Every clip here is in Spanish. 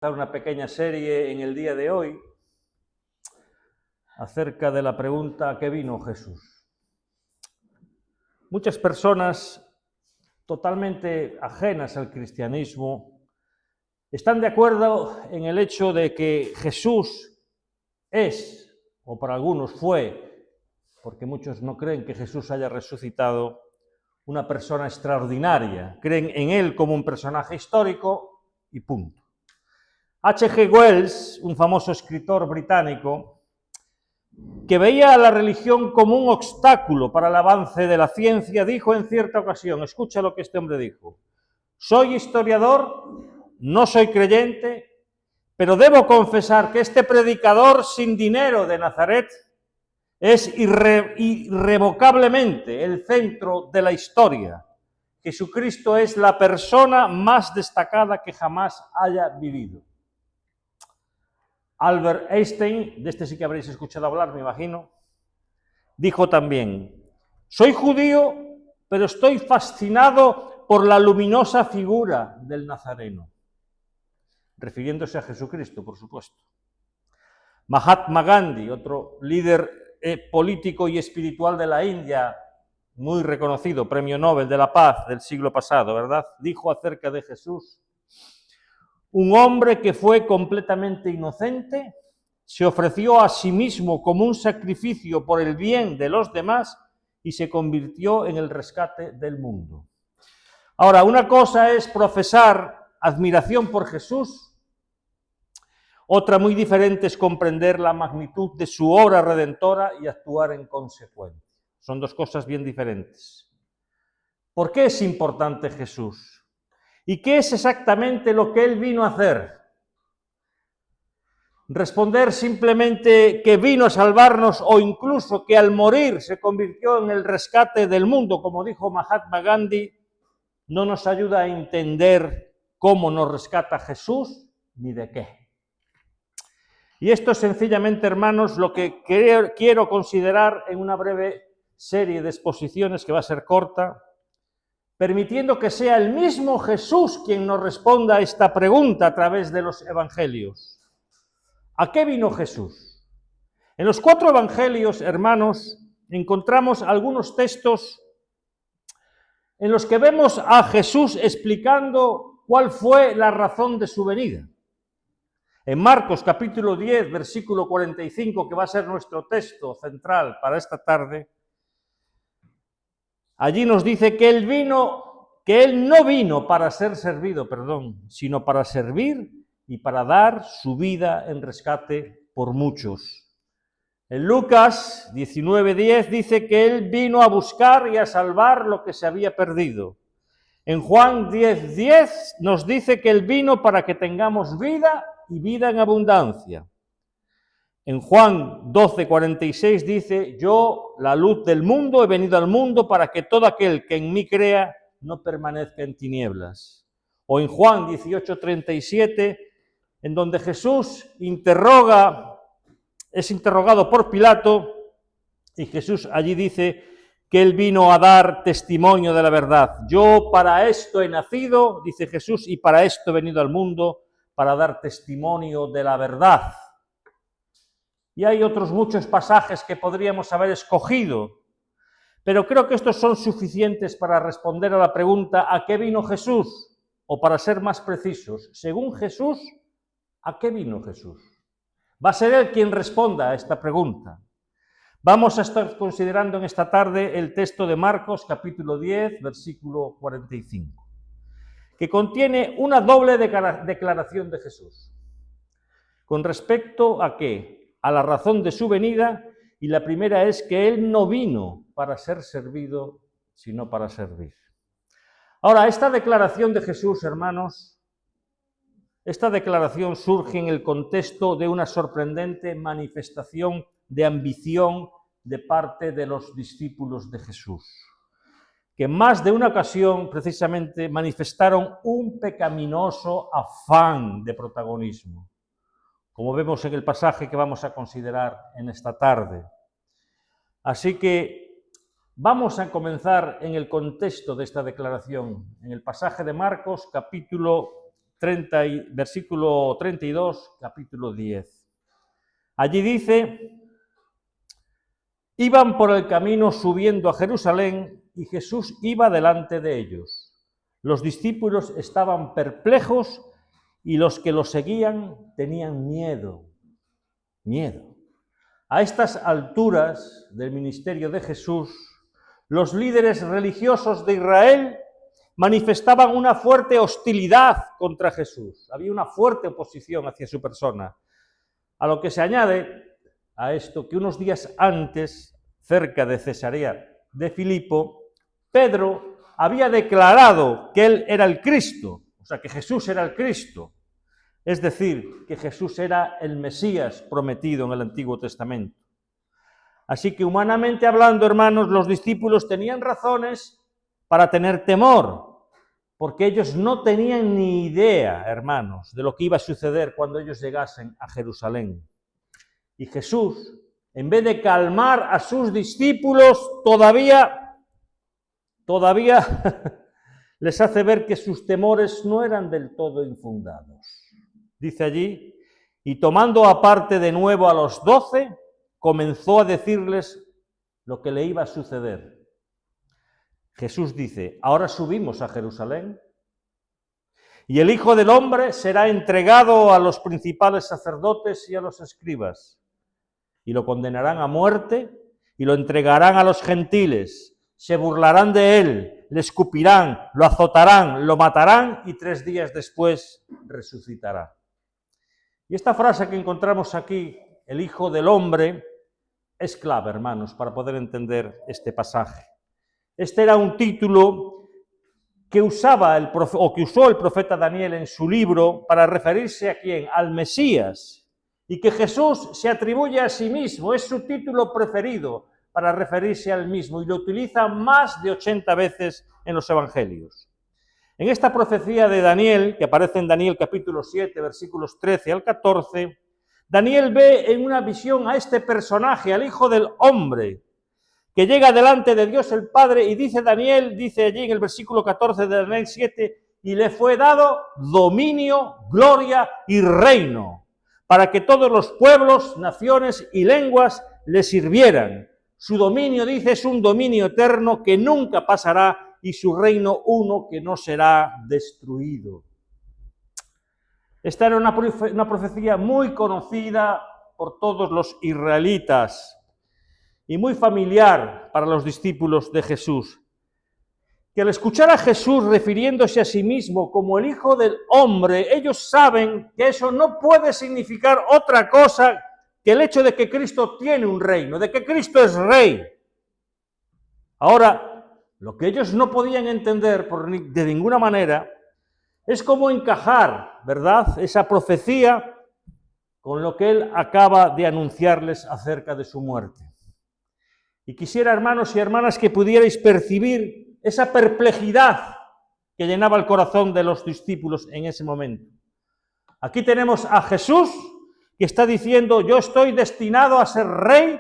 Una pequeña serie en el día de hoy acerca de la pregunta ¿a qué vino Jesús? Muchas personas totalmente ajenas al cristianismo están de acuerdo en el hecho de que Jesús es, o para algunos fue, porque muchos no creen que Jesús haya resucitado, una persona extraordinaria, creen en él como un personaje histórico y punto. H.G. Wells, un famoso escritor británico, que veía a la religión como un obstáculo para el avance de la ciencia, dijo en cierta ocasión, escucha lo que este hombre dijo: soy historiador, no soy creyente, pero debo confesar que este predicador sin dinero de Nazaret es irrevocablemente el centro de la historia. Jesucristo es la persona más destacada que jamás haya vivido. Albert Einstein, de este sí que habréis escuchado hablar, me imagino, dijo también: soy judío, pero estoy fascinado por la luminosa figura del Nazareno, refiriéndose a Jesucristo, por supuesto. Mahatma Gandhi, otro líder político y espiritual de la India, muy reconocido, premio Nobel de la Paz del siglo pasado, ¿verdad?, dijo acerca de Jesús: un hombre que fue completamente inocente, se ofreció a sí mismo como un sacrificio por el bien de los demás y se convirtió en el rescate del mundo. Ahora, una cosa es profesar admiración por Jesús, otra muy diferente es comprender la magnitud de su obra redentora y actuar en consecuencia. Son dos cosas bien diferentes. ¿Por qué es importante Jesús? ¿Y qué es exactamente lo que él vino a hacer? Responder simplemente que vino a salvarnos o incluso que al morir se convirtió en el rescate del mundo, como dijo Mahatma Gandhi, no nos ayuda a entender cómo nos rescata Jesús ni de qué. Y esto es sencillamente, hermanos, lo que quiero considerar en una breve serie de exposiciones que va a ser corta, permitiendo que sea el mismo Jesús quien nos responda a esta pregunta a través de los evangelios. ¿A qué vino Jesús? En los 4 evangelios, hermanos, encontramos algunos textos en los que vemos a Jesús explicando cuál fue la razón de su venida. En Marcos capítulo 10, versículo 45, que va a ser nuestro texto central para esta tarde, allí nos dice que él no vino para ser servido, sino para servir y para dar su vida en rescate por muchos. En Lucas 19:10 dice que él vino a buscar y a salvar lo que se había perdido. En Juan 10:10 nos dice que él vino para que tengamos vida y vida en abundancia. En Juan 12:46 dice: yo, la luz del mundo, he venido al mundo para que todo aquel que en mí crea no permanezca en tinieblas. O en Juan 18:37, en donde Jesús es interrogado por Pilato, y Jesús allí dice que él vino a dar testimonio de la verdad. Yo para esto he nacido, dice Jesús, y para esto he venido al mundo, para dar testimonio de la verdad. Y hay otros muchos pasajes que podríamos haber escogido, pero creo que estos son suficientes para responder a la pregunta ¿a qué vino Jesús? O para ser más precisos, según Jesús, ¿a qué vino Jesús? Va a ser él quien responda a esta pregunta. Vamos a estar considerando en esta tarde el texto de Marcos, capítulo 10, versículo 45, que contiene una doble declaración de Jesús. ¿Con respecto a qué? A la razón de su venida, y la primera es que él no vino para ser servido, sino para servir. Ahora, esta declaración de Jesús, hermanos, esta declaración surge en el contexto de una sorprendente manifestación de ambición de parte de los discípulos de Jesús, que en más de una ocasión precisamente manifestaron un pecaminoso afán de protagonismo, como vemos en el pasaje que vamos a considerar en esta tarde. Así que vamos a comenzar en el contexto de esta declaración, en el pasaje de Marcos, capítulo versículo 32, capítulo 10. Allí dice: iban por el camino subiendo a Jerusalén y Jesús iba delante de ellos. Los discípulos estaban perplejos y los que lo seguían tenían miedo. Miedo. A estas alturas del ministerio de Jesús, los líderes religiosos de Israel manifestaban una fuerte hostilidad contra Jesús. Había una fuerte oposición hacia su persona. A lo que se añade a esto que unos días antes, cerca de Cesarea de Filipo, Pedro había declarado que él era el Cristo, o sea, que Jesús era el Cristo. Es decir, que Jesús era el Mesías prometido en el Antiguo Testamento. Así que humanamente hablando, hermanos, los discípulos tenían razones para tener temor, porque ellos no tenían ni idea, hermanos, de lo que iba a suceder cuando ellos llegasen a Jerusalén. Y Jesús, en vez de calmar a sus discípulos, todavía les hace ver que sus temores no eran del todo infundados. Dice allí: y tomando aparte de nuevo a los 12, comenzó a decirles lo que le iba a suceder. Jesús dice: ahora subimos a Jerusalén, y el Hijo del Hombre será entregado a los principales sacerdotes y a los escribas, y lo condenarán a muerte, y lo entregarán a los gentiles, se burlarán de él, le escupirán, lo azotarán, lo matarán, y 3 días después resucitará. Y esta frase que encontramos aquí, el Hijo del Hombre, es clave, hermanos, para poder entender este pasaje. Este era un título que usó el profeta Daniel en su libro para referirse a ¿quién? Al Mesías, y que Jesús se atribuye a sí mismo, es su título preferido para referirse al mismo, y lo utiliza más de 80 veces en los evangelios. En esta profecía de Daniel, que aparece en Daniel capítulo 7, versículos 13 al 14, Daniel ve en una visión a este personaje, al Hijo del Hombre, que llega delante de Dios el Padre, y dice Daniel, dice allí en el versículo 14 de Daniel 7, y le fue dado dominio, gloria y reino, para que todos los pueblos, naciones y lenguas le sirvieran. Su dominio, dice, es un dominio eterno que nunca pasará, y su reino uno que no será destruido. Esta era una profecía muy conocida por todos los israelitas y muy familiar para los discípulos de Jesús, que al escuchar a Jesús refiriéndose a sí mismo como el Hijo del Hombre, ellos saben que eso no puede significar otra cosa que el hecho de que Cristo tiene un reino, de que Cristo es rey. Ahora, lo que ellos no podían entender de ninguna manera es cómo encajar, ¿verdad?, esa profecía con lo que él acaba de anunciarles acerca de su muerte. Y quisiera, hermanos y hermanas, que pudierais percibir esa perplejidad que llenaba el corazón de los discípulos en ese momento. Aquí tenemos a Jesús que está diciendo: yo estoy destinado a ser rey,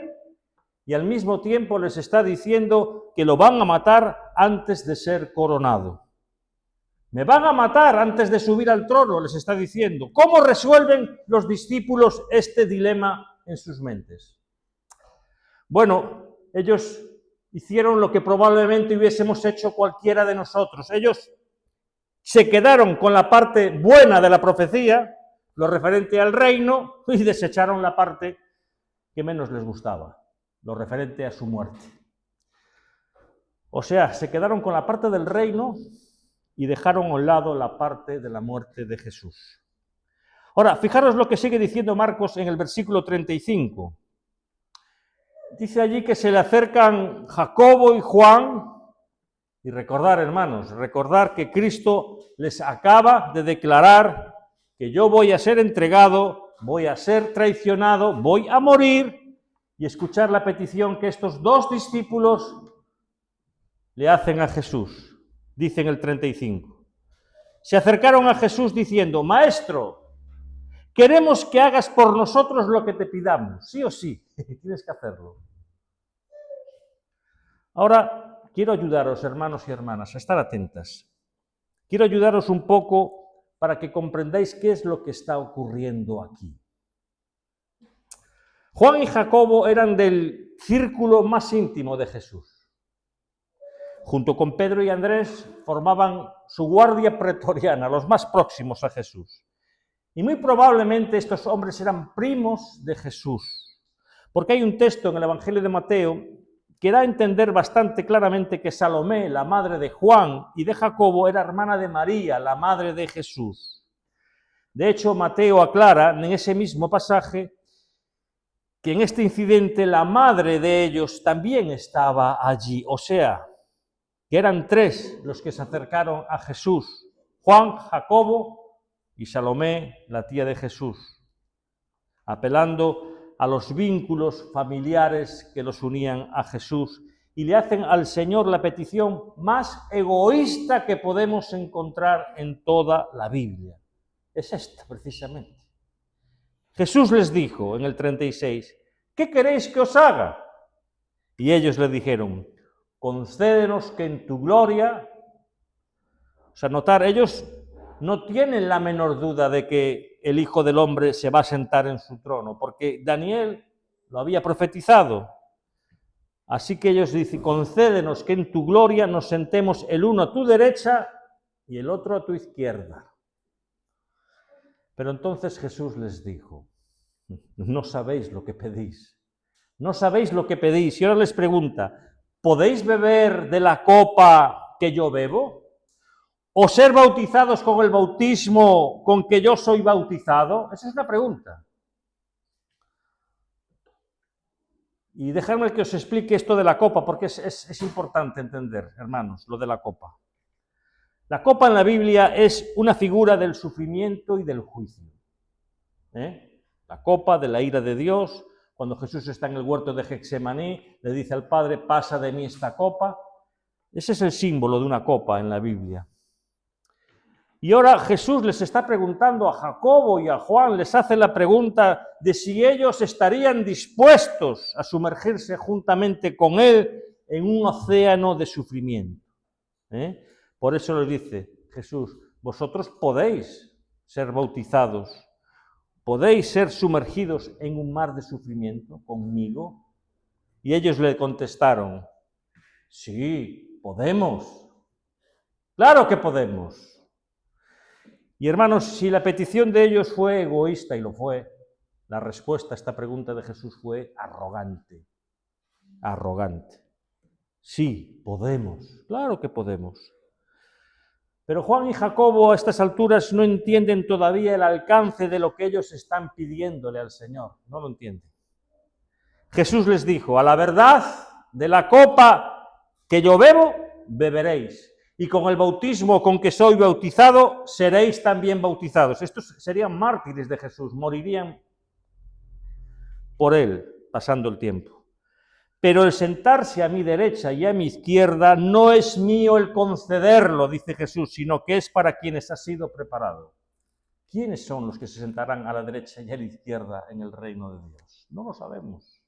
y al mismo tiempo les está diciendo que lo van a matar antes de ser coronado. Me van a matar antes de subir al trono, les está diciendo. ¿Cómo resuelven los discípulos este dilema en sus mentes? Bueno, ellos hicieron lo que probablemente hubiésemos hecho cualquiera de nosotros. Ellos se quedaron con la parte buena de la profecía, lo referente al reino, y desecharon la parte que menos les gustaba, lo referente a su muerte. O sea, se quedaron con la parte del reino y dejaron a un lado la parte de la muerte de Jesús. Ahora, fijaros lo que sigue diciendo Marcos en el versículo 35. Dice allí que se le acercan Jacobo y Juan, y recordar, hermanos, recordar que Cristo les acaba de declarar que yo voy a ser entregado, voy a ser traicionado, voy a morir, y escuchar la petición que estos 2 discípulos le hacen a Jesús. Dice en el 35. Se acercaron a Jesús diciendo: Maestro, queremos que hagas por nosotros lo que te pidamos. Sí o sí, tienes que hacerlo. Ahora, quiero ayudaros, hermanos y hermanas, a estar atentas. Quiero ayudaros un poco para que comprendáis qué es lo que está ocurriendo aquí. Juan y Jacobo eran del círculo más íntimo de Jesús. Junto con Pedro y Andrés formaban su guardia pretoriana, los más próximos a Jesús. Y muy probablemente estos hombres eran primos de Jesús, porque hay un texto en el Evangelio de Mateo que da a entender bastante claramente que Salomé, la madre de Juan y de Jacobo, era hermana de María, la madre de Jesús. De hecho, Mateo aclara en ese mismo pasaje que en este incidente la madre de ellos también estaba allí, o sea, que eran tres los que se acercaron a Jesús: Juan, Jacobo y Salomé, la tía de Jesús, apelando a los vínculos familiares que los unían a Jesús, y le hacen al Señor la petición más egoísta que podemos encontrar en toda la Biblia. Es esta, precisamente. Jesús les dijo en el 36, ¿qué queréis que os haga? Y ellos le dijeron, concédenos que en tu gloria... O sea, notar, ellos no tienen la menor duda de que el Hijo del Hombre se va a sentar en su trono, porque Daniel lo había profetizado. Así que ellos dicen, concédenos que en tu gloria nos sentemos el uno a tu derecha y el otro a tu izquierda. Pero entonces Jesús les dijo, no sabéis lo que pedís, no sabéis lo que pedís. Y ahora les pregunta, ¿podéis beber de la copa que yo bebo? ¿O ser bautizados con el bautismo con que yo soy bautizado? Esa es una pregunta. Y dejadme que os explique esto de la copa, porque es importante entender, hermanos, lo de la copa. La copa en la Biblia es una figura del sufrimiento y del juicio. La copa de la ira de Dios, cuando Jesús está en el huerto de Getsemaní, le dice al Padre, pasa de mí esta copa. Ese es el símbolo de una copa en la Biblia. Y ahora Jesús les está preguntando a Jacobo y a Juan, les hace la pregunta de si ellos estarían dispuestos a sumergirse juntamente con él en un océano de sufrimiento. Por eso les dice Jesús, vosotros podéis ser bautizados, podéis ser sumergidos en un mar de sufrimiento conmigo. Y ellos le contestaron, sí, podemos, claro que podemos. Y hermanos, si la petición de ellos fue egoísta, y lo fue, la respuesta a esta pregunta de Jesús fue arrogante. Arrogante. Sí, podemos, claro que podemos. Pero Juan y Jacobo a estas alturas no entienden todavía el alcance de lo que ellos están pidiéndole al Señor. No lo entienden. Jesús les dijo, a la verdad de la copa que yo bebo, beberéis. Y con el bautismo con que soy bautizado, seréis también bautizados. Estos serían mártires de Jesús, morirían por él, pasando el tiempo. Pero el sentarse a mi derecha y a mi izquierda no es mío el concederlo, dice Jesús, sino que es para quienes ha sido preparado. ¿Quiénes son los que se sentarán a la derecha y a la izquierda en el reino de Dios? No lo sabemos.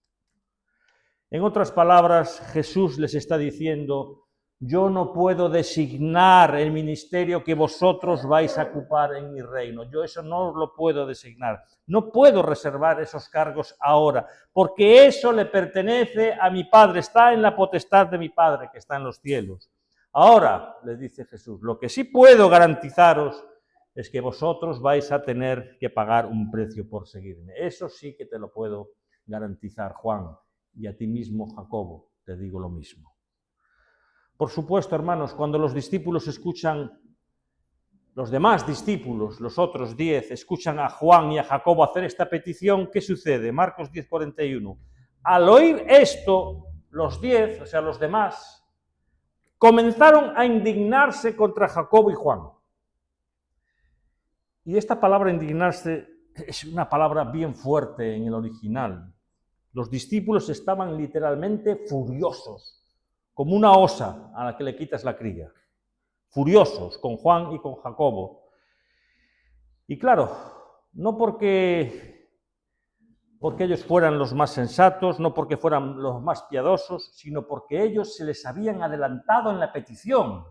En otras palabras, Jesús les está diciendo, yo no puedo designar el ministerio que vosotros vais a ocupar en mi reino. Yo eso no lo puedo designar. No puedo reservar esos cargos ahora, porque eso le pertenece a mi Padre. Está en la potestad de mi Padre, que está en los cielos. Ahora, les dice Jesús, lo que sí puedo garantizaros es que vosotros vais a tener que pagar un precio por seguirme. Eso sí que te lo puedo garantizar, Juan, y a ti mismo, Jacobo, te digo lo mismo. Por supuesto, hermanos, cuando los discípulos escuchan, los demás discípulos, los otros 10, escuchan a Juan y a Jacobo hacer esta petición, ¿qué sucede? Marcos 10:41. Al oír esto, los 10, o sea, los demás, comenzaron a indignarse contra Jacobo y Juan. Y esta palabra indignarse es una palabra bien fuerte en el original. Los discípulos estaban literalmente furiosos, como una osa a la que le quitas la cría, furiosos con Juan y con Jacobo. Y claro, no porque ellos fueran los más sensatos, no porque fueran los más piadosos, sino porque ellos se les habían adelantado en la petición.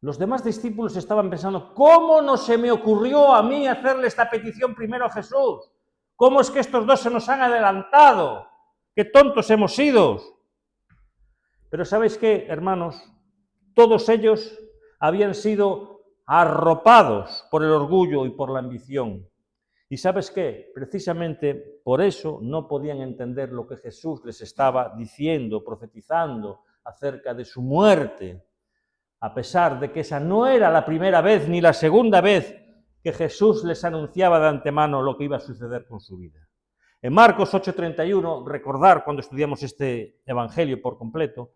Los demás discípulos estaban pensando, ¿cómo no se me ocurrió a mí hacerle esta petición primero a Jesús? ¿Cómo es que estos dos se nos han adelantado? ¡Qué tontos hemos sido! Pero ¿sabéis qué, hermanos? Todos ellos habían sido arropados por el orgullo y por la ambición. ¿Y sabes qué? Precisamente por eso no podían entender lo que Jesús les estaba diciendo, profetizando acerca de su muerte, a pesar de que esa no era la primera vez ni la segunda vez que Jesús les anunciaba de antemano lo que iba a suceder con su vida. En Marcos 8:31, recordar cuando estudiamos este evangelio por completo,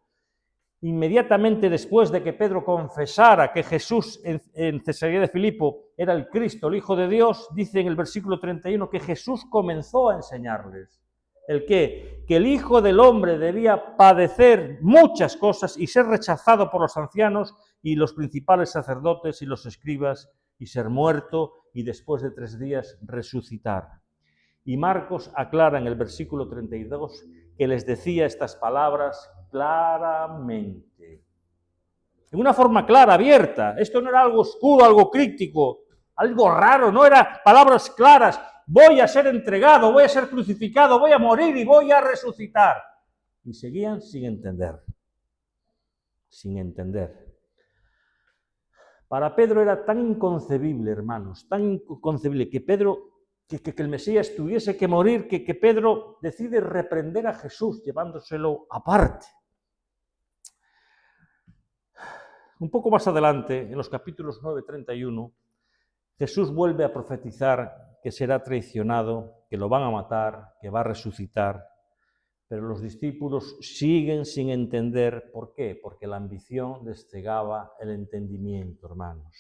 inmediatamente después de que Pedro confesara que Jesús en Cesarea de Filipo era el Cristo, el Hijo de Dios, dice en el versículo 31 que Jesús comenzó a enseñarles. ¿El qué? Que el Hijo del Hombre debía padecer muchas cosas y ser rechazado por los ancianos y los principales sacerdotes y los escribas y ser muerto y después de 3 días resucitar. Y Marcos aclara en el versículo 32 que les decía estas palabras claramente. De una forma clara, abierta. Esto no era algo oscuro, algo crítico, algo raro, no era palabras claras. Voy a ser entregado, voy a ser crucificado, voy a morir y voy a resucitar. Y seguían sin entender. Sin entender. Para Pedro era tan inconcebible, hermanos, tan inconcebible que el Mesías tuviese que morir, que Pedro decide reprender a Jesús, llevándoselo aparte. Un poco más adelante, en los capítulos 9-31, Jesús vuelve a profetizar que será traicionado, que lo van a matar, que va a resucitar, pero los discípulos siguen sin entender. ¿Por qué? Porque la ambición les cegaba el entendimiento, hermanos.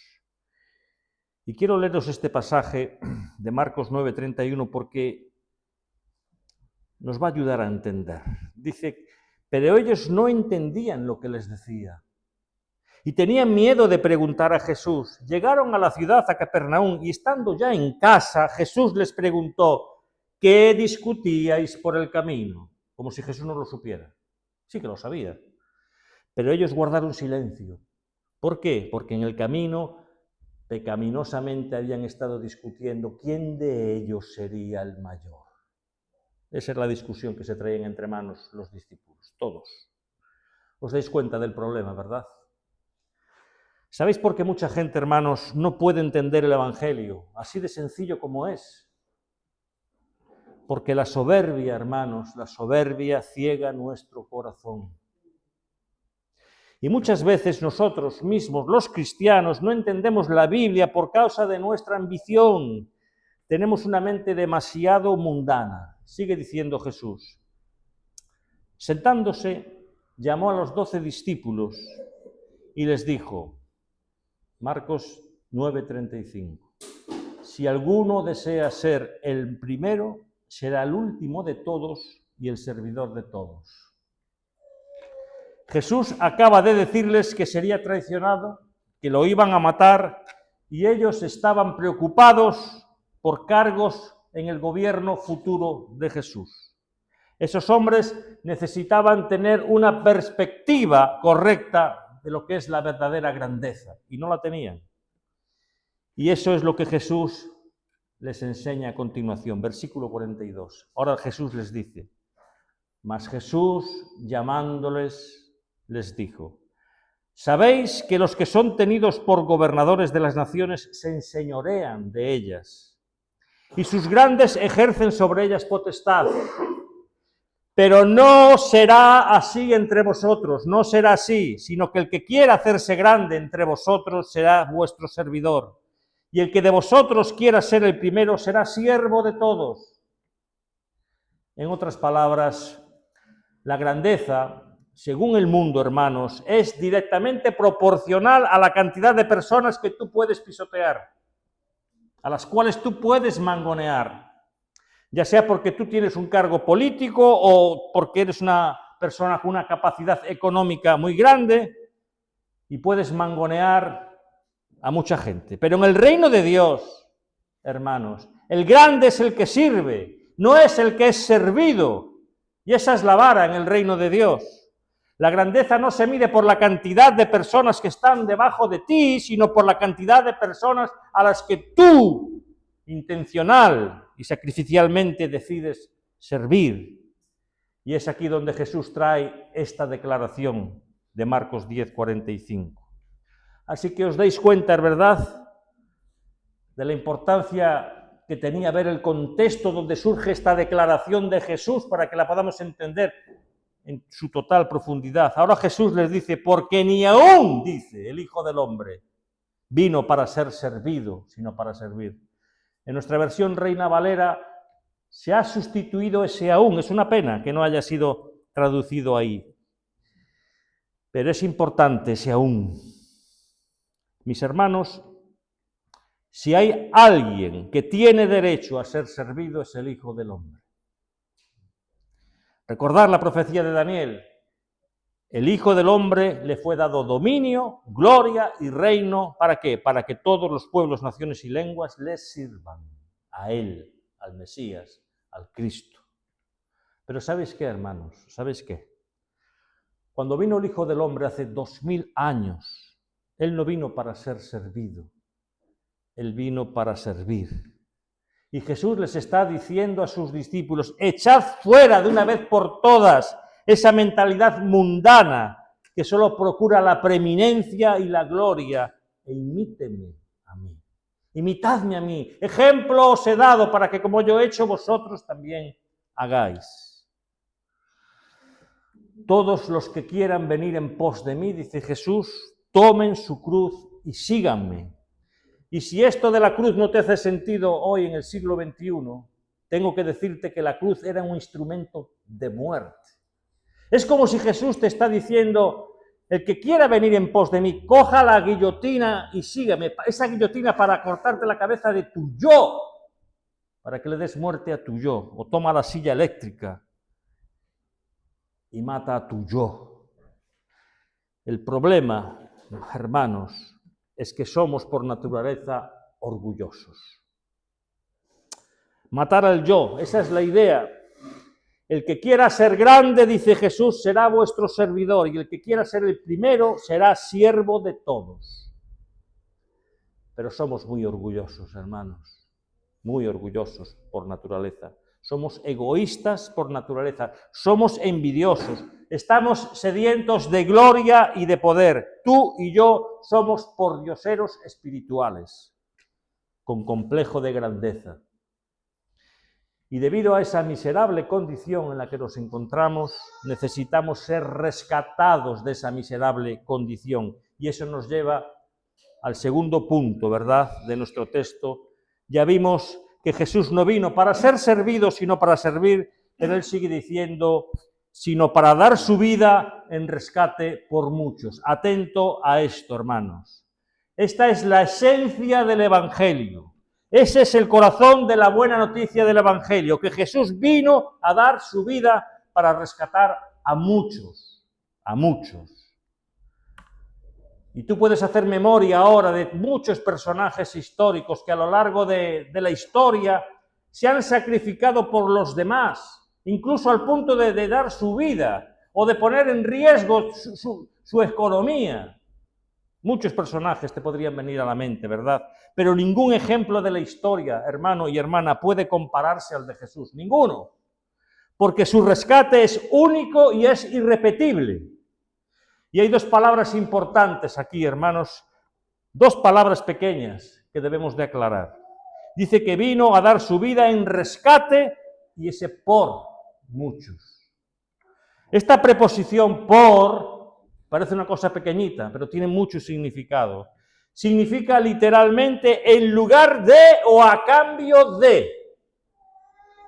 Y quiero leeros este pasaje de Marcos 9:31 porque nos va a ayudar a entender. Dice, pero ellos no entendían lo que les decía y tenían miedo de preguntar a Jesús. Llegaron a la ciudad, a Capernaum, y estando ya en casa, Jesús les preguntó, ¿qué discutíais por el camino? Como si Jesús no lo supiera. Sí que lo sabía. Pero ellos guardaron silencio. ¿Por qué? Porque en el camino pecaminosamente habían estado discutiendo quién de ellos sería el mayor. Esa es la discusión que se traían entre manos los discípulos, todos. ¿Os dais cuenta del problema, verdad? ¿Sabéis por qué mucha gente, hermanos, no puede entender el Evangelio? Así de sencillo como es. Porque la soberbia, hermanos, la soberbia ciega nuestro corazón. Y muchas veces nosotros mismos, los cristianos, no entendemos la Biblia por causa de nuestra ambición. Tenemos una mente demasiado mundana. Sigue diciendo Jesús. Sentándose, llamó a los 12 discípulos y les dijo, Marcos 9:35, si alguno desea ser el primero, será el último de todos y el servidor de todos. Jesús acaba de decirles que sería traicionado, que lo iban a matar, y ellos estaban preocupados por cargos en el gobierno futuro de Jesús. Esos hombres necesitaban tener una perspectiva correcta de lo que es la verdadera grandeza, y no la tenían. Y eso es lo que Jesús les enseña a continuación, versículo 42. Ahora Jesús les dice, mas Jesús, llamándoles, les dijo, ¿sabéis que los que son tenidos por gobernadores de las naciones se enseñorean de ellas, y sus grandes ejercen sobre ellas potestad? Pero no será así entre vosotros, no será así, sino que el que quiera hacerse grande entre vosotros será vuestro servidor, y el que de vosotros quiera ser el primero será siervo de todos. En otras palabras, la grandeza, según el mundo, hermanos, es directamente proporcional a la cantidad de personas que tú puedes pisotear, a las cuales tú puedes mangonear, ya sea porque tú tienes un cargo político o porque eres una persona con una capacidad económica muy grande y puedes mangonear a mucha gente. Pero en el reino de Dios, hermanos, el grande es el que sirve, no es el que es servido. Y esa es la vara en el reino de Dios. La grandeza no se mide por la cantidad de personas que están debajo de ti, sino por la cantidad de personas a las que tú, intencional y sacrificialmente, decides servir. Y es aquí donde Jesús trae esta declaración de Marcos 10:45. Así que os dais cuenta, ¿verdad?, de la importancia que tenía ver el contexto donde surge esta declaración de Jesús para que la podamos entender en su total profundidad. Ahora Jesús les dice, porque ni aún, dice, el Hijo del Hombre vino para ser servido, sino para servir. En nuestra versión Reina Valera se ha sustituido ese aún. Es una pena que no haya sido traducido ahí. Pero es importante ese aún. Mis hermanos, si hay alguien que tiene derecho a ser servido, es el Hijo del Hombre. Recordar la profecía de Daniel. El Hijo del Hombre le fue dado dominio, gloria y reino. ¿Para qué? Para que todos los pueblos, naciones y lenguas les sirvan a Él, al Mesías, al Cristo. Pero ¿sabéis qué, hermanos? ¿Sabéis qué? Cuando vino el Hijo del Hombre hace 2000 años, Él no vino para ser servido. Él vino para servir. Y Jesús les está diciendo a sus discípulos, echad fuera de una vez por todas esa mentalidad mundana que solo procura la preeminencia y la gloria, e imíteme a mí. Imitadme a mí. Ejemplo os he dado para que como yo he hecho, vosotros también hagáis. Todos los que quieran venir en pos de mí, dice Jesús, tomen su cruz y síganme. Y si esto de la cruz no te hace sentido hoy en el siglo XXI, tengo que decirte que la cruz era un instrumento de muerte. Es como si Jesús te está diciendo, el que quiera venir en pos de mí, coja la guillotina y sígueme. Esa guillotina para cortarte la cabeza de tu yo, para que le des muerte a tu yo. O toma la silla eléctrica y mata a tu yo. El problema, hermanos, es que somos por naturaleza orgullosos. Matar al yo, esa es la idea. El que quiera ser grande, dice Jesús, será vuestro servidor, y el que quiera ser el primero será siervo de todos. Pero somos muy orgullosos, hermanos, muy orgullosos por naturaleza. Somos egoístas por naturaleza, somos envidiosos, estamos sedientos de gloria y de poder. Tú y yo somos pordioseros espirituales, con complejo de grandeza. Y debido a esa miserable condición en la que nos encontramos, necesitamos ser rescatados de esa miserable condición. Y eso nos lleva al segundo punto, ¿verdad?, de nuestro texto. Ya vimos que Jesús no vino para ser servido, sino para servir, pero Él sigue diciendo, sino para dar su vida en rescate por muchos. Atento a esto, hermanos. Esta es la esencia del Evangelio. Ese es el corazón de la buena noticia del Evangelio, que Jesús vino a dar su vida para rescatar a muchos, a muchos. Y tú puedes hacer memoria ahora de muchos personajes históricos que a lo largo de la historia se han sacrificado por los demás, incluso al punto de dar su vida o de poner en riesgo su economía. Muchos personajes te podrían venir a la mente, ¿verdad? Pero ningún ejemplo de la historia, hermano y hermana, puede compararse al de Jesús. Ninguno. Porque su rescate es único y es irrepetible. Y hay dos palabras importantes aquí, hermanos. Dos palabras pequeñas que debemos de aclarar. Dice que vino a dar su vida en rescate y ese por muchos. Esta preposición por parece una cosa pequeñita, pero tiene mucho significado. Significa literalmente en lugar de o a cambio de.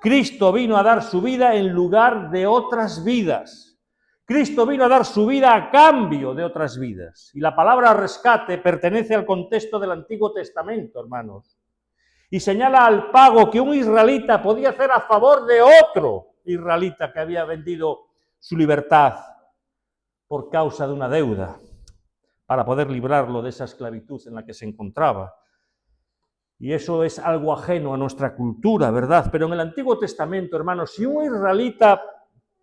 Cristo vino a dar su vida en lugar de otras vidas. Cristo vino a dar su vida a cambio de otras vidas. Y la palabra rescate pertenece al contexto del Antiguo Testamento, hermanos. Y señala al pago que un israelita podía hacer a favor de otro israelita que había vendido su libertad por causa de una deuda, para poder librarlo de esa esclavitud en la que se encontraba. Y eso es algo ajeno a nuestra cultura, ¿verdad? Pero en el Antiguo Testamento, hermanos, si un israelita,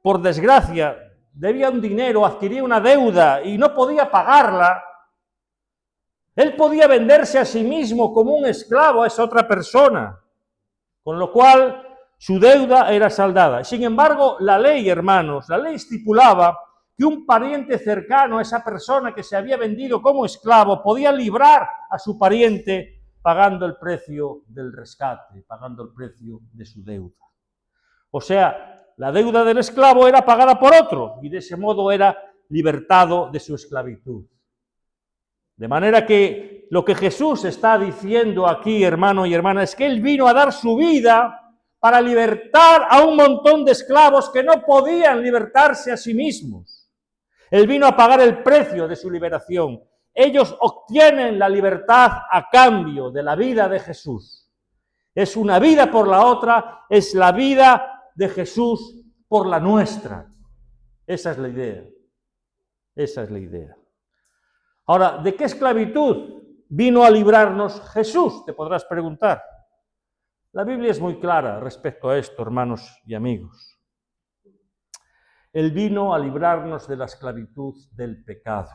por desgracia, debía un dinero, adquiría una deuda y no podía pagarla, él podía venderse a sí mismo como un esclavo a esa otra persona, con lo cual su deuda era saldada. Sin embargo, la ley, hermanos, la ley estipulaba que un pariente cercano a esa persona que se había vendido como esclavo podía librar a su pariente pagando el precio del rescate, pagando el precio de su deuda. O sea, la deuda del esclavo era pagada por otro y de ese modo era libertado de su esclavitud. De manera que lo que Jesús está diciendo aquí, hermano y hermana, es que Él vino a dar su vida para libertar a un montón de esclavos que no podían libertarse a sí mismos. Él vino a pagar el precio de su liberación. Ellos obtienen la libertad a cambio de la vida de Jesús. Es una vida por la otra, es la vida de Jesús por la nuestra. Esa es la idea. Esa es la idea. Ahora, ¿de qué esclavitud vino a librarnos Jesús? Te podrás preguntar. La Biblia es muy clara respecto a esto, hermanos y amigos. Él vino a librarnos de la esclavitud del pecado.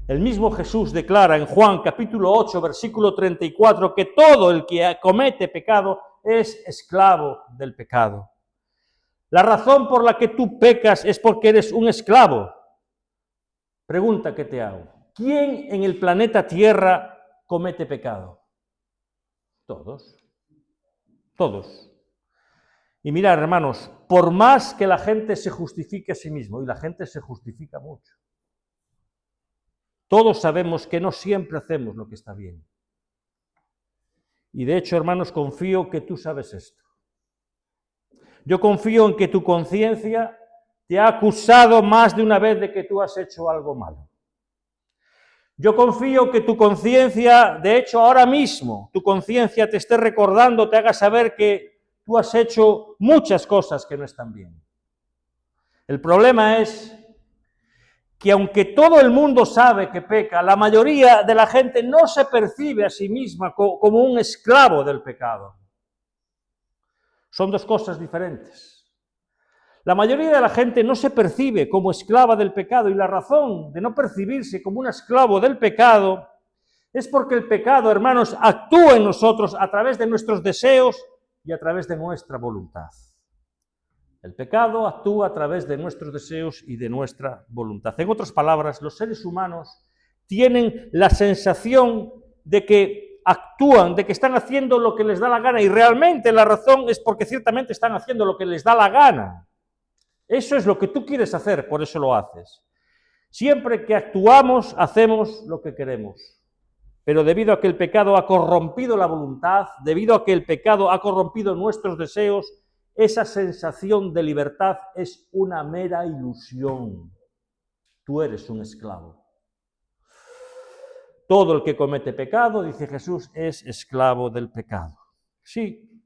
El mismo Jesús declara en Juan capítulo 8, versículo 34, que todo el que comete pecado es esclavo del pecado. La razón por la que tú pecas es porque eres un esclavo. Pregunta que te hago. ¿Quién en el planeta Tierra comete pecado? Todos. Todos. Y mirad, hermanos, por más que la gente se justifique a sí mismo, y la gente se justifica mucho, todos sabemos que no siempre hacemos lo que está bien. Y de hecho, hermanos, confío que tú sabes esto. Yo confío en que tu conciencia te ha acusado más de una vez de que tú has hecho algo malo. Yo confío que tu conciencia, de hecho ahora mismo, tu conciencia te esté recordando, te haga saber que tú has hecho muchas cosas que no están bien. El problema es que aunque todo el mundo sabe que peca, la mayoría de la gente no se percibe a sí misma como un esclavo del pecado. Son dos cosas diferentes. La mayoría de la gente no se percibe como esclava del pecado y la razón de no percibirse como un esclavo del pecado es porque el pecado, hermanos, actúa en nosotros a través de nuestros deseos y a través de nuestra voluntad. El pecado actúa a través de nuestros deseos y de nuestra voluntad. En otras palabras, los seres humanos tienen la sensación de que actúan, de que están haciendo lo que les da la gana y realmente la razón es porque ciertamente están haciendo lo que les da la gana. Eso es lo que tú quieres hacer, por eso lo haces. Siempre que actuamos, hacemos lo que queremos. Pero debido a que el pecado ha corrompido la voluntad, debido a que el pecado ha corrompido nuestros deseos, esa sensación de libertad es una mera ilusión. Tú eres un esclavo. Todo el que comete pecado, dice Jesús, es esclavo del pecado. Sí,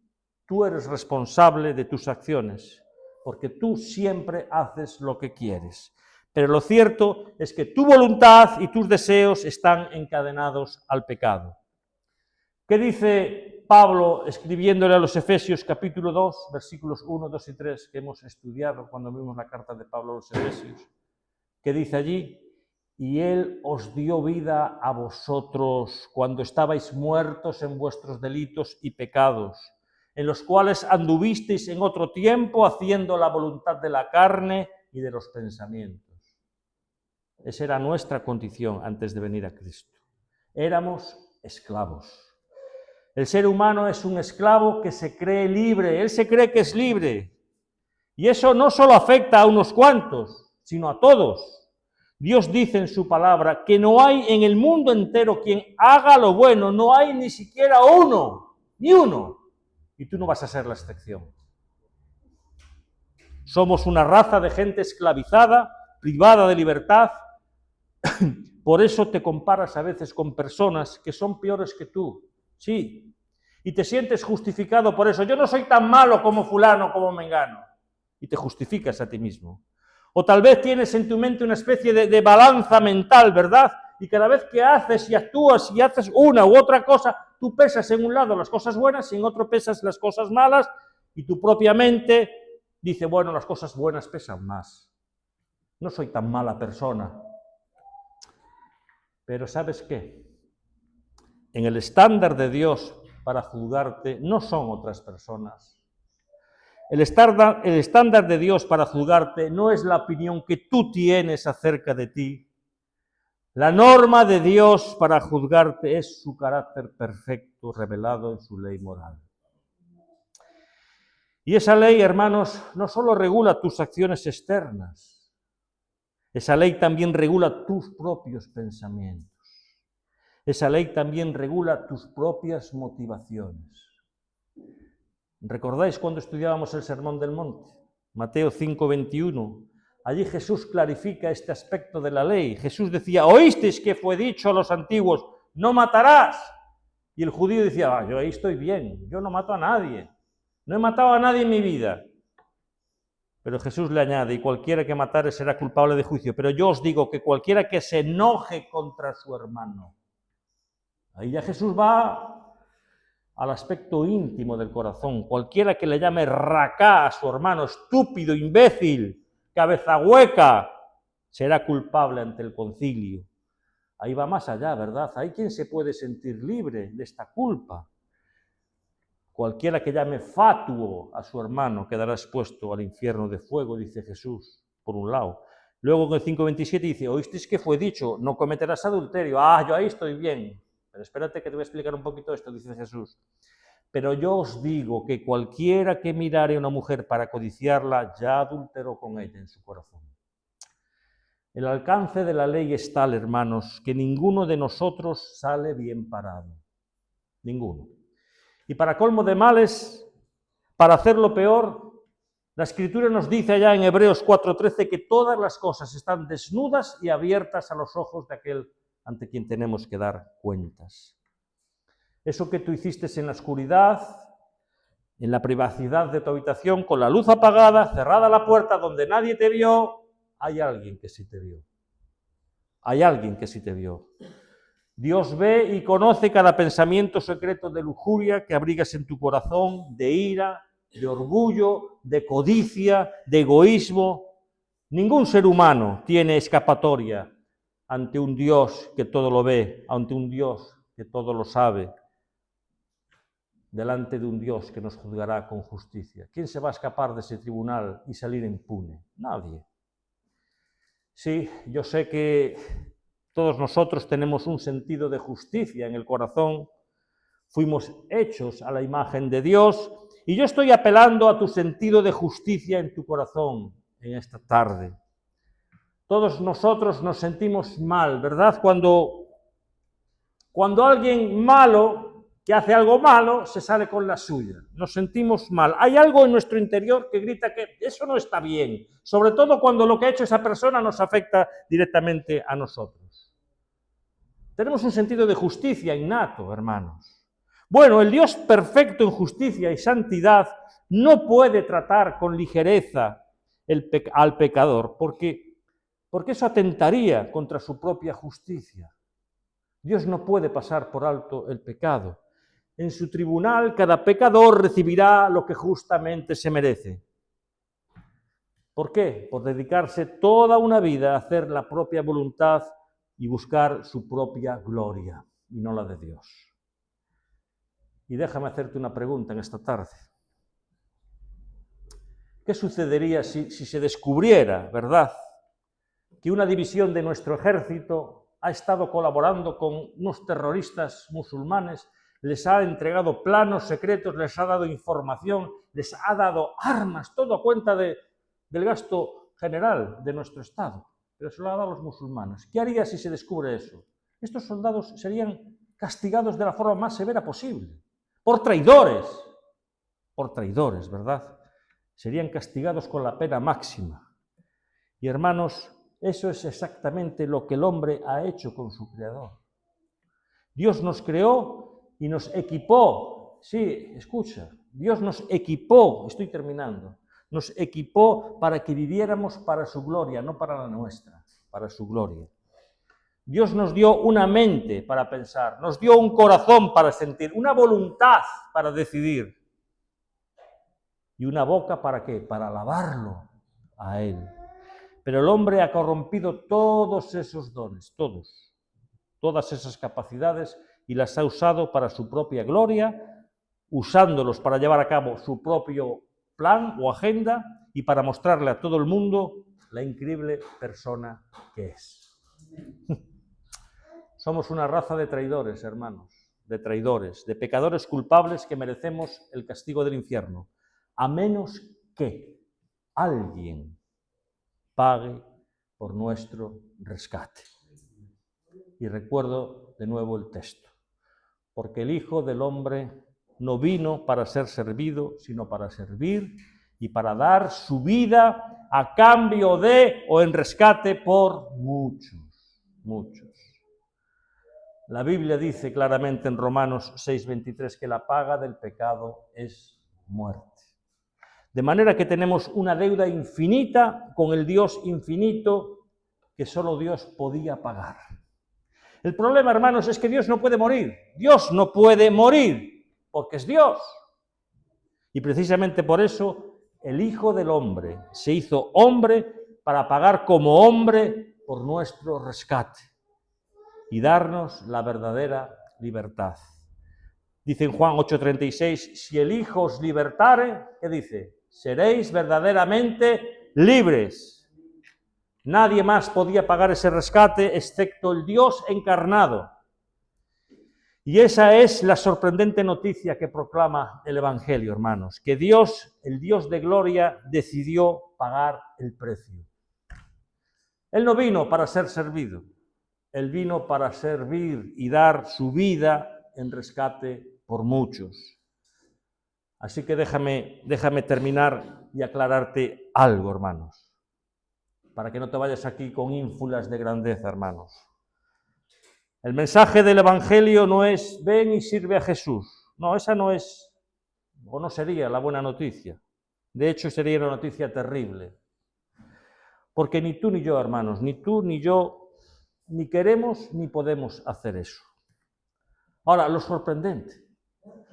tú eres responsable de tus acciones, porque tú siempre haces lo que quieres. Pero lo cierto es que tu voluntad y tus deseos están encadenados al pecado. ¿Qué dice Pablo escribiéndole a los Efesios capítulo 2, versículos 1, 2 y 3, que hemos estudiado cuando vimos la carta de Pablo a los Efesios? ¿Qué dice allí? Y Él os dio vida a vosotros cuando estabais muertos en vuestros delitos y pecados, en los cuales anduvisteis en otro tiempo haciendo la voluntad de la carne y de los pensamientos. Esa era nuestra condición antes de venir a Cristo. Éramos esclavos. El ser humano es un esclavo que se cree libre, él se cree que es libre. Y eso no solo afecta a unos cuantos, sino a todos. Dios dice en su palabra que no hay en el mundo entero quien haga lo bueno, no hay ni siquiera uno, ni uno. Y tú no vas a ser la excepción. Somos una raza de gente esclavizada, privada de libertad. Por eso te comparas a veces con personas que son peores que tú. Sí, y te sientes justificado por eso. Yo no soy tan malo como fulano, como mengano. Y te justificas a ti mismo. O tal vez tienes en tu mente una especie de balanza mental, ¿verdad? Y cada vez que haces y actúas y haces una u otra cosa, tú pesas en un lado las cosas buenas y en otro pesas las cosas malas y tu propia mente dice, bueno, las cosas buenas pesan más. no soy tan mala persona. Pero ¿sabes qué? En el estándar de Dios para juzgarte no son otras personas. El estándar de Dios para juzgarte no es la opinión que tú tienes acerca de ti. La norma de Dios para juzgarte es su carácter perfecto revelado en su ley moral. Y esa ley, hermanos, no solo regula tus acciones externas, esa ley también regula tus propios pensamientos. Esa ley también regula tus propias motivaciones. ¿Recordáis cuando estudiábamos el Sermón del Monte? Mateo 5:21. Allí Jesús clarifica este aspecto de la ley. Jesús decía, oísteis que fue dicho a los antiguos, no matarás. Y el judío decía, yo ahí estoy bien, yo no mato a nadie. No he matado a nadie en mi vida. Pero Jesús le añade, y cualquiera que matare será culpable de juicio. Pero yo os digo que cualquiera que se enoje contra su hermano. Ahí ya Jesús va al aspecto íntimo del corazón. Cualquiera que le llame racá a su hermano, estúpido, imbécil, cabeza hueca, será culpable ante el concilio. Ahí va más allá, ¿verdad? Hay quien se puede sentir libre de esta culpa. Cualquiera que llame fatuo a su hermano quedará expuesto al infierno de fuego, dice Jesús, por un lado. Luego en el 5:27 dice, oísteis que fue dicho, no cometerás adulterio. Yo ahí estoy bien. Pero espérate que te voy a explicar un poquito esto, dice Jesús. Pero yo os digo que cualquiera que mirare a una mujer para codiciarla, ya adulteró con ella en su corazón. El alcance de la ley es tal, hermanos, que ninguno de nosotros sale bien parado. Ninguno. Y para colmo de males, para hacerlo peor, la Escritura nos dice allá en Hebreos 4:13 que todas las cosas están desnudas y abiertas a los ojos de aquel ante quien tenemos que dar cuentas. Eso que tú hiciste en la oscuridad, en la privacidad de tu habitación, con la luz apagada, cerrada la puerta, donde nadie te vio, hay alguien que sí te vio. Hay alguien que sí te vio. Dios ve y conoce cada pensamiento secreto de lujuria que abrigas en tu corazón, de ira, de orgullo, de codicia, de egoísmo. Ningún ser humano tiene escapatoria ante un Dios que todo lo ve, ante un Dios que todo lo sabe, delante de un Dios que nos juzgará con justicia. ¿Quién se va a escapar de ese tribunal y salir impune? Nadie. Sí, yo sé que todos nosotros tenemos un sentido de justicia en el corazón, fuimos hechos a la imagen de Dios, y yo estoy apelando a tu sentido de justicia en tu corazón en esta tarde. Todos nosotros nos sentimos mal, ¿verdad? Cuando alguien malo, que hace algo malo, se sale con la suya. Nos sentimos mal. Hay algo en nuestro interior que grita que eso no está bien, sobre todo cuando lo que ha hecho esa persona nos afecta directamente a nosotros. Tenemos un sentido de justicia innato, hermanos. Bueno, el Dios perfecto en justicia y santidad no puede tratar con ligereza al pecador, porque eso atentaría contra su propia justicia. Dios no puede pasar por alto el pecado. En su tribunal, cada pecador recibirá lo que justamente se merece. ¿Por qué? Por dedicarse toda una vida a hacer la propia voluntad y buscar su propia gloria, y no la de Dios. Y déjame hacerte una pregunta en esta tarde. ¿Qué sucedería si se descubriera, verdad, que una división de nuestro ejército ha estado colaborando con unos terroristas musulmanes, les ha entregado planos secretos, les ha dado información, les ha dado armas, todo a cuenta del gasto general de nuestro Estado, pero se lo ha dado a los musulmanes? ¿Qué haría si se descubre eso? Estos soldados serían castigados de la forma más severa posible, por traidores, ¿verdad? Serían castigados con la pena máxima. Y hermanos, eso es exactamente lo que el hombre ha hecho con su Creador. Dios nos creó y nos equipó. Sí, escucha, Dios nos equipó, estoy terminando, nos equipó para que viviéramos para su gloria, no para la nuestra, para su gloria. Dios nos dio una mente para pensar, nos dio un corazón para sentir, una voluntad para decidir. ¿Y una boca para qué? Para alabarlo a Él. Pero el hombre ha corrompido todos esos dones, todas esas capacidades, y las ha usado para su propia gloria, usándolos para llevar a cabo su propio plan o agenda y para mostrarle a todo el mundo la increíble persona que es. Somos una raza de traidores, hermanos, de traidores, de pecadores culpables que merecemos el castigo del infierno, a menos que alguien pague por nuestro rescate. Y recuerdo de nuevo el texto, porque el Hijo del Hombre no vino para ser servido, sino para servir y para dar su vida a cambio de o en rescate por muchos. La Biblia dice claramente en Romanos 6:23 que la paga del pecado es muerte. De manera que tenemos una deuda infinita con el Dios infinito que solo Dios podía pagar. El problema, hermanos, es que Dios no puede morir. Dios no puede morir porque es Dios. Y precisamente por eso el Hijo del Hombre se hizo hombre para pagar como hombre por nuestro rescate y darnos la verdadera libertad. Dice en Juan 8:36, si el Hijo os libertare, ¿qué dice? Seréis verdaderamente libres. Nadie más podía pagar ese rescate excepto el Dios encarnado. Y esa es la sorprendente noticia que proclama el Evangelio, hermanos, que Dios, el Dios de gloria, decidió pagar el precio. Él no vino para ser servido, Él vino para servir y dar su vida en rescate por muchos. Así que déjame terminar y aclararte algo, hermanos, para que no te vayas aquí con ínfulas de grandeza, hermanos. El mensaje del Evangelio no es ven y sirve a Jesús. No, esa no es, o no sería la buena noticia. De hecho, sería una noticia terrible. Porque ni tú ni yo, hermanos, ni tú ni yo, ni queremos ni podemos hacer eso. Ahora, lo sorprendente,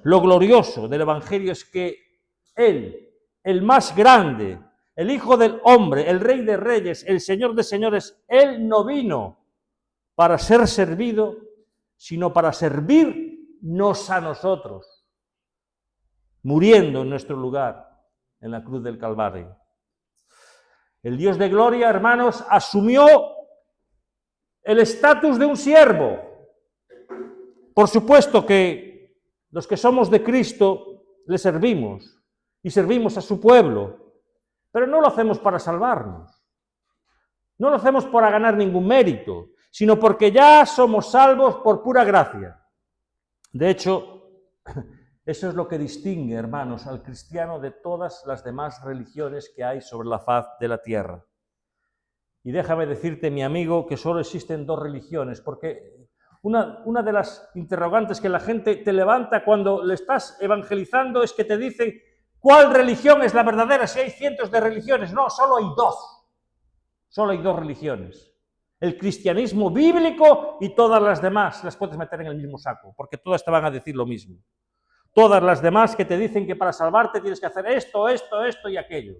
lo glorioso del Evangelio es que Él, el más grande, el Hijo del Hombre, el Rey de Reyes, el Señor de Señores, Él no vino para ser servido, sino para servirnos a nosotros, muriendo en nuestro lugar en la cruz del Calvario. El Dios de gloria, hermanos, asumió el estatus de un siervo. Por supuesto que los que somos de Cristo le servimos y servimos a su pueblo, pero no lo hacemos para salvarnos, no lo hacemos para ganar ningún mérito, sino porque ya somos salvos por pura gracia. De hecho, eso es lo que distingue, hermanos, al cristiano de todas las demás religiones que hay sobre la faz de la tierra. Y déjame decirte, mi amigo, que solo existen dos religiones, porque una de las interrogantes que la gente te levanta cuando le estás evangelizando es que te dicen ¿cuál religión es la verdadera? Si hay cientos de religiones. No, solo hay dos. Solo hay dos religiones. El cristianismo bíblico y todas las demás las puedes meter en el mismo saco, porque todas te van a decir lo mismo. Todas las demás que te dicen que para salvarte tienes que hacer esto y aquello.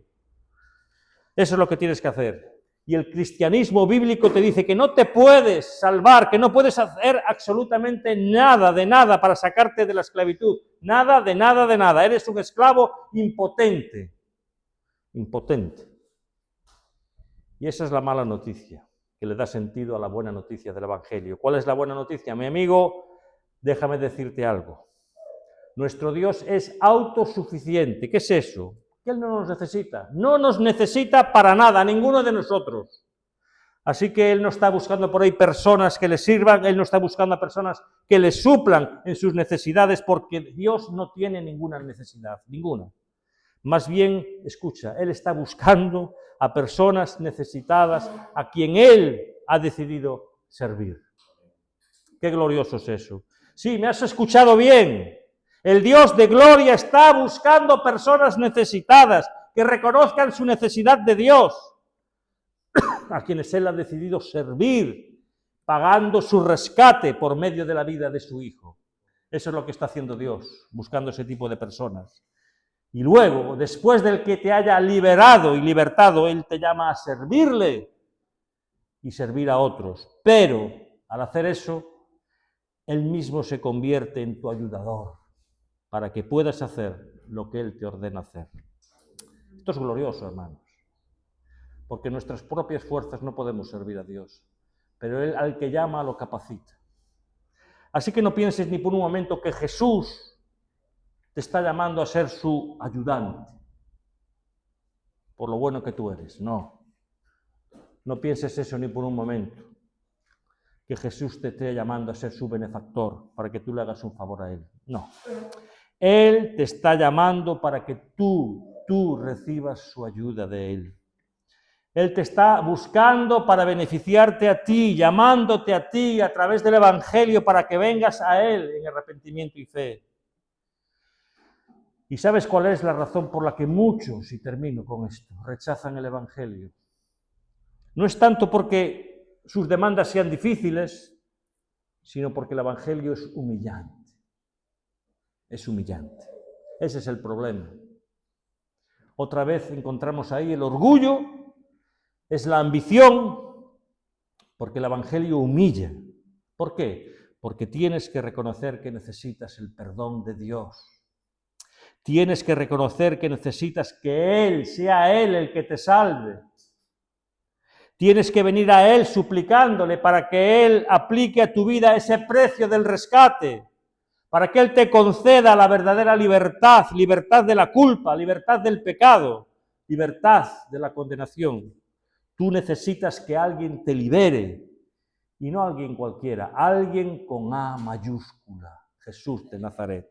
Eso es lo que tienes que hacer. Y el cristianismo bíblico te dice que no te puedes salvar, que no puedes hacer absolutamente nada de nada para sacarte de la esclavitud. Nada de nada de nada. Eres un esclavo impotente. Impotente. Y esa es la mala noticia que le da sentido a la buena noticia del Evangelio. ¿Cuál es la buena noticia? Mi amigo, déjame decirte algo. Nuestro Dios es autosuficiente. ¿Qué es eso? Que Él no nos necesita. No nos necesita para nada, ninguno de nosotros. Así que Él no está buscando por ahí personas que le sirvan, Él no está buscando a personas que le suplan en sus necesidades, porque Dios no tiene ninguna necesidad, ninguna. Más bien, escucha, Él está buscando a personas necesitadas a quien Él ha decidido servir. Qué glorioso es eso. Sí, me has escuchado bien. El Dios de gloria está buscando personas necesitadas que reconozcan su necesidad de Dios, a quienes Él ha decidido servir, pagando su rescate por medio de la vida de su Hijo. Eso es lo que está haciendo Dios, buscando ese tipo de personas. Y luego, después del que te haya liberado y libertado, Él te llama a servirle y servir a otros. Pero al hacer eso, Él mismo se convierte en tu ayudador para que puedas hacer lo que Él te ordena hacer. Esto es glorioso, hermanos, porque nuestras propias fuerzas no podemos servir a Dios, pero Él al que llama lo capacita. Así que no pienses ni por un momento que Jesús te está llamando a ser su ayudante, por lo bueno que tú eres. No, no pienses eso ni por un momento, que Jesús te esté llamando a ser su benefactor, para que tú le hagas un favor a Él. No, Él te está llamando para que tú recibas su ayuda de Él. Él te está buscando para beneficiarte a ti, llamándote a ti a través del Evangelio para que vengas a Él en arrepentimiento y fe. ¿Y sabes cuál es la razón por la que muchos, y termino con esto, rechazan el Evangelio? No es tanto porque sus demandas sean difíciles, sino porque el Evangelio es humillante. Es humillante. Ese es el problema. Otra vez encontramos ahí el orgullo, es la ambición, porque el Evangelio humilla. ¿Por qué? Porque tienes que reconocer que necesitas el perdón de Dios. Tienes que reconocer que necesitas que Él sea Él el que te salve. Tienes que venir a Él suplicándole para que Él aplique a tu vida ese precio del rescate, para que Él te conceda la verdadera libertad, libertad de la culpa, libertad del pecado, libertad de la condenación. Tú necesitas que alguien te libere, y no alguien cualquiera, alguien con A mayúscula, Jesús de Nazaret.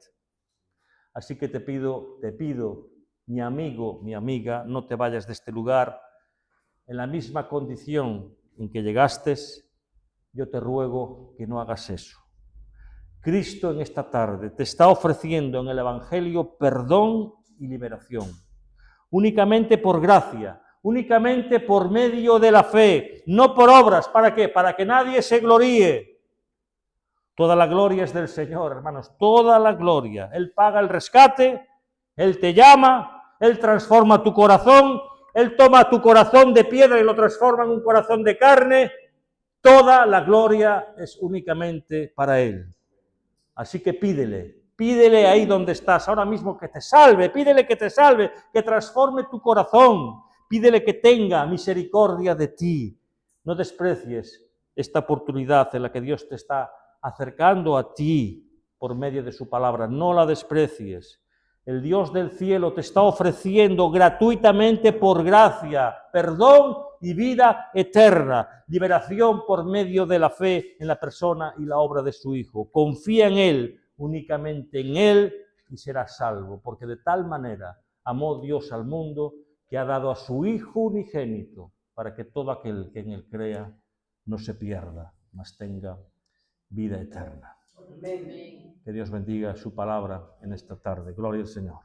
Así que te pido, mi amigo, mi amiga, no te vayas de este lugar en la misma condición en que llegaste. Yo te ruego que no hagas eso. Cristo en esta tarde te está ofreciendo en el Evangelio perdón y liberación, únicamente por gracia, únicamente por medio de la fe, no por obras. ¿Para qué? Para que nadie se gloríe. Toda la gloria es del Señor, hermanos, toda la gloria. Él paga el rescate, Él te llama, Él transforma tu corazón, Él toma tu corazón de piedra y lo transforma en un corazón de carne. Toda la gloria es únicamente para Él. Así que pídele ahí donde estás, ahora mismo que te salve, pídele que te salve, que transforme tu corazón, pídele que tenga misericordia de ti. No desprecies esta oportunidad en la que Dios te está acercando a ti por medio de su palabra, no la desprecies. El Dios del cielo te está ofreciendo gratuitamente por gracia, perdón y vida eterna, liberación por medio de la fe en la persona y la obra de su Hijo. Confía en Él, únicamente en Él, y serás salvo, porque de tal manera amó Dios al mundo que ha dado a su Hijo unigénito, para que todo aquel que en Él crea no se pierda, mas tenga vida eterna. Amén. Que Dios bendiga su palabra en esta tarde. Gloria al Señor.